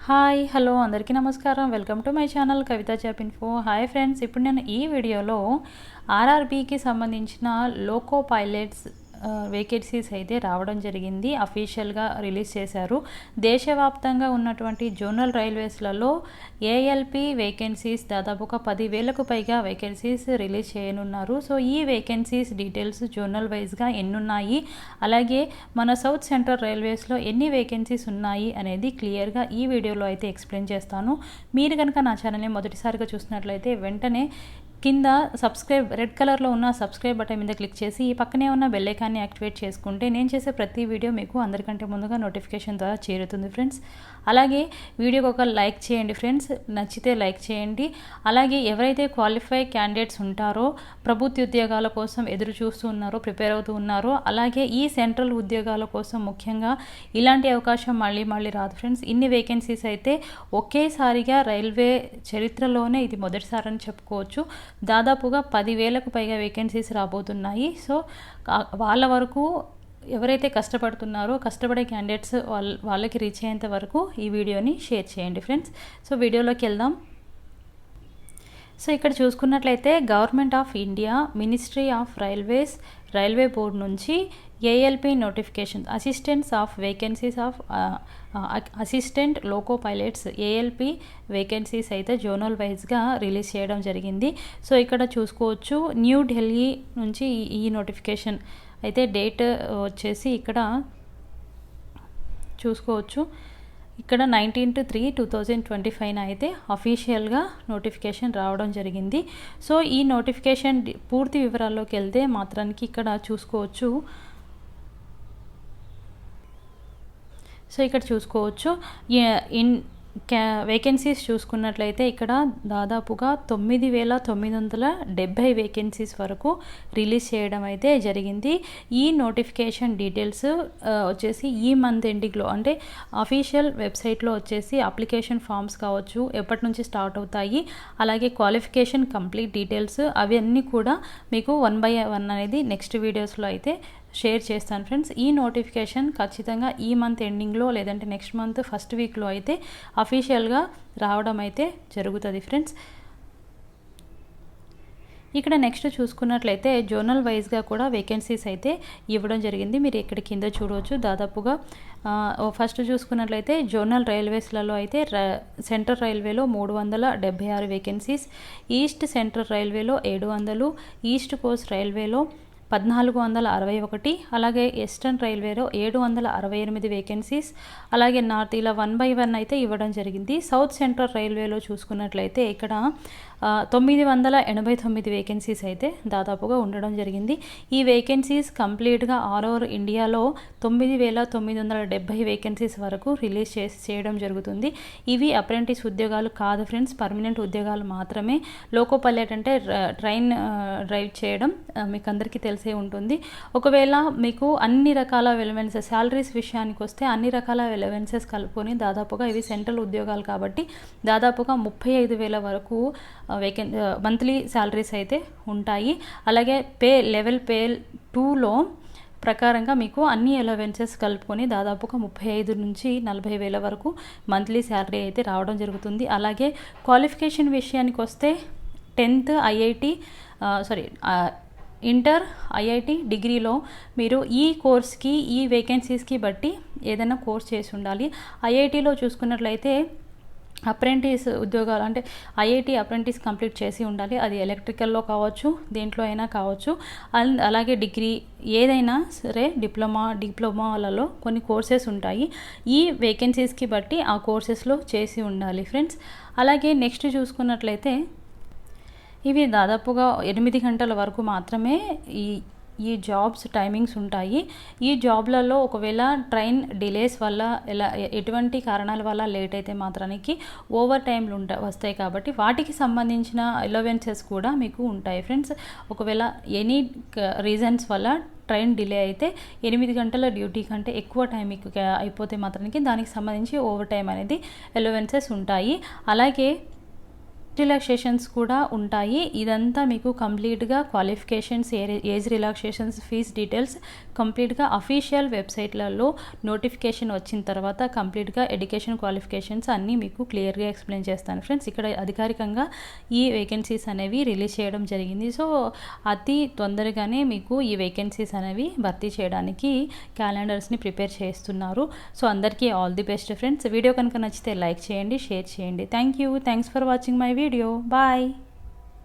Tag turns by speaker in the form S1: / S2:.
S1: Hi hello అందరికీ నమస్కారం. Welcome to my channel Kavitha job info. Hi friends, ఇప్పుడు నేను ఈ వీడియోలో ఆర్ఆర్బీకి సంబంధించిన లోకో పైలట్స్ వేకెన్సీస్ అయితే రావడం జరిగింది. అఫీషియల్గా రిలీజ్ చేశారు. దేశవ్యాప్తంగా ఉన్నటువంటి జోనల్ రైల్వేస్లలో ఏఎల్పి వేకెన్సీస్ దాదాపుగా 10,000కు పైగా వేకెన్సీస్ రిలీజ్ చేయనున్నారు. సో ఈ వేకెన్సీస్ డీటెయిల్స్ జోనల్ వైజ్గా ఎన్నున్నాయి, అలాగే మన సౌత్ సెంట్రల్ రైల్వేస్లో ఎన్ని వేకెన్సీస్ ఉన్నాయి అనేది క్లియర్గా ఈ వీడియోలో అయితే ఎక్స్ప్లెయిన్ చేస్తాను. మీరు కనుక నా ఛానల్ని మొదటిసారిగా చూసినట్లయితే వెంటనే కింద రెడ్ కలర్లో ఉన్న సబ్స్క్రైబ్ బటన్ మీద క్లిక్ చేసి ఈ పక్కనే ఉన్న బెల్ ఐకాన్ని యాక్టివేట్ చేసుకుంటే నేను చేసే ప్రతి వీడియో మీకు అందరికంటే ముందుగా నోటిఫికేషన్ ద్వారా చేరుతుంది ఫ్రెండ్స్. అలాగే వీడియోకి ఒక లైక్ చేయండి ఫ్రెండ్స్, నచ్చితే లైక్ చేయండి. అలాగే ఎవరైతే క్వాలిఫై క్యాండిడేట్స్ ఉంటారో, ప్రభుత్వ ఉద్యోగాల కోసం ఎదురు చూస్తూ ఉన్నారో, ప్రిపేర్ అవుతూ ఉన్నారో, అలాగే ఈ సెంట్రల్ ఉద్యోగాల కోసం ముఖ్యంగా ఇలాంటి అవకాశం మళ్ళీ రాదు ఫ్రెండ్స్. ఇన్ని వేకెన్సీస్ అయితే ఒకేసారిగా రైల్వే చరిత్రలోనే ఇది మొదటిసారి అని చెప్పుకోవచ్చు. దాదాపుగా 10,000కు పైగా వేకెన్సీస్ రాబోతున్నాయి. సో వాళ్ళ వరకు ఎవరైతే కష్టపడుతున్నారో, కష్టపడే క్యాండిడేట్స్ వాళ్ళకి రీచ్ అయ్యేంత వరకు ఈ వీడియోని షేర్ చేయండి ఫ్రెండ్స్. సో వీడియోలోకి వెళ్దాం. సో ఇక్కడ చూసుకున్నట్లయితే government of India, ministry of railways, railway board నుంచి A L P notification assistants of vacancies of assistant loco pilots A L P vacancies అయితే జోనల్ వైజ్గా రిలీజ్ చేయడం జరిగింది. సో ఇక్కడ చూసుకోవచ్చు, న్యూ ఢిల్లీ నుంచి ఈ నోటిఫికేషన్ అయితే డేట్ వచ్చేసి ఇక్కడ చూసుకోవచ్చు. ఇక్కడ 19/3/2025 అయితే అఫీషియల్గా నోటిఫికేషన్ రావడం జరిగింది. సో ఈ నోటిఫికేషన్ పూర్తి వివరాల్లోకి వెళ్తే మాత్రానికి ఇక్కడ చూసుకోవచ్చు. సో ఇక్కడ చూసుకోవచ్చు, వేకెన్సీస్ చూసుకున్నట్లయితే ఇక్కడ దాదాపుగా 9,970 వేకెన్సీస్ వరకు రిలీజ్ చేయడం అయితే జరిగింది. ఈ నోటిఫికేషన్ డీటెయిల్స్ వచ్చేసి ఈ మంత్ ఎండింగ్లో, అంటే అఫీషియల్ వెబ్సైట్లో వచ్చేసి అప్లికేషన్ ఫామ్స్ కావచ్చు, ఎప్పటి నుంచి స్టార్ట్ అవుతాయి, అలాగే క్వాలిఫికేషన్ కంప్లీట్ డీటెయిల్స్ అవన్నీ కూడా మీకు 1 by 1 అనేది నెక్స్ట్ వీడియోస్లో అయితే షేర్ చేస్తాను ఫ్రెండ్స్. ఈ నోటిఫికేషన్ ఖచ్చితంగా ఈ మంత్ ఎండింగ్లో లేదంటే నెక్స్ట్ మంత్ ఫస్ట్ వీక్లో అయితే అఫీషియల్గా రావడం అయితే జరుగుతుంది ఫ్రెండ్స్. ఇక్కడ నెక్స్ట్ చూసుకున్నట్లయితే జోనల్ వైజ్గా కూడా వేకెన్సీస్ అయితే ఇవ్వడం జరిగింది. మీరు ఇక్కడ కింద చూడవచ్చు. దాదాపుగా ఫస్ట్ చూసుకున్నట్లయితే జోనల్ రైల్వేస్లలో అయితే సెంట్రల్ రైల్వేలో 376 వేకెన్సీస్, ఈస్ట్ సెంట్రల్ రైల్వేలో 700, ఈస్ట్ కోస్ట్ రైల్వేలో 1461, అలాగే ఈస్టర్న్ రైల్వేలో 768 వేకెన్సీస్, అలాగే నార్త్ ఇలా 1 by 1 అయితే ఇవ్వడం జరిగింది. సౌత్ సెంట్రల్ రైల్వేలో చూసుకున్నట్లయితే ఇక్కడ 989 వేకెన్సీస్ అయితే దాదాపుగా ఉండడం జరిగింది. ఈ వేకెన్సీస్ కంప్లీట్గా ఆల్ ఓవర్ ఇండియాలో 9,970 వేకెన్సీస్ వరకు రిలీజ్ చేయడం జరుగుతుంది. ఇవి అప్రెంటిస్ ఉద్యోగాలు కాదు ఫ్రెండ్స్, పర్మనెంట్ ఉద్యోగాలు మాత్రమే. లోకో పైలట్ అంటే ట్రైన్ డ్రైవ్ చేయడం మీకు అందరికీ తెలిసే ఉంటుంది. ఒకవేళ మీకు అన్ని రకాల ఎలవెన్సెస్, శాలరీస్ విషయానికి వస్తే అన్ని రకాల ఎలవెన్సెస్ కలుపుకొని దాదాపుగా ఇవి సెంట్రల్ ఉద్యోగాలు కాబట్టి దాదాపుగా 35,000 వరకు మంత్లీ శాలరీస్ అయితే ఉంటాయి. అలాగే లెవెల్ 2లో ప్రకారంగా మీకు అన్ని అలవెన్సెస్ కలుపుకొని దాదాపుగా 35 నుంచి 40,000 వరకు మంత్లీ శాలరీ అయితే రావడం జరుగుతుంది. అలాగే క్వాలిఫికేషన్ విషయానికి వస్తే 10th ఐఐటి ఇంటర్ ఐఐటి డిగ్రీలో మీరు ఈ కోర్స్కి, ఈ వేకెన్సీస్కి బట్టి ఏదైనా కోర్స్ చేసి ఉండాలి. ఐఐటిలో చూసుకున్నట్లయితే అప్రెంటిస్ ఉద్యోగాలు అంటే ఐఐటి అప్రెంటిస్ కంప్లీట్ చేసి ఉండాలి. అది ఎలక్ట్రికల్లో కావచ్చు, దేంట్లో అయినా కావచ్చు. అలాగే డిగ్రీ ఏదైనా సరే, డిప్లొమాలలో కొన్ని కోర్సెస్ ఉంటాయి. ఈ వేకెన్సీస్కి బట్టి ఆ కోర్సెస్లో చేసి ఉండాలి ఫ్రెండ్స్. అలాగే నెక్స్ట్ చూసుకున్నట్లయితే ఇవి దాదాపుగా 8 గంటల వరకు మాత్రమే ఈ జాబ్స్ టైమింగ్స్ ఉంటాయి. ఈ జాబ్లలో ఒకవేళ ట్రైన్ డిలేస్ వల్ల ఎటువంటి కారణాల వల్ల లేట్ అయితే మాత్రానికి ఓవర్ టైంలు వస్తాయి కాబట్టి వాటికి సంబంధించిన అలవెన్సెస్ కూడా మీకు ఉంటాయి ఫ్రెండ్స్. ఒకవేళ ఎనీ రీజన్స్ వల్ల ట్రైన్ డిలే అయితే 8 గంటల డ్యూటీ కంటే ఎక్కువ టైం అయిపోతే మాత్రానికి దానికి సంబంధించి ఓవర్ టైం అనేది అలవెన్సెస్ ఉంటాయి. అలాగే రిలాక్సేషన్స్ కూడా ఉంటాయి. ఇదంతా మీకు కంప్లీట్గా qualifications, age relaxations, fees details కంప్లీట్గా అఫీషియల్ వెబ్సైట్లలో నోటిఫికేషన్ వచ్చిన తర్వాత కంప్లీట్గా ఎడ్యుకేషన్ క్వాలిఫికేషన్స్ అన్నీ మీకు క్లియర్గా ఎక్స్ప్లెయిన్ చేస్తాను ఫ్రెండ్స్. ఇక్కడ అధికారికంగా ఈ వేకెన్సీస్ అనేవి రిలీజ్ చేయడం జరిగింది. సో అతి తొందరగానే మీకు ఈ వేకెన్సీస్ అనేవి భర్తీ చేయడానికి క్యాలెండర్స్ని ప్రిపేర్ చేస్తున్నారు. సో అందరికీ all the best friends. Video కనుక నచ్చితే లైక్ చేయండి, షేర్ చేయండి. Thanks for watching my video. Bye.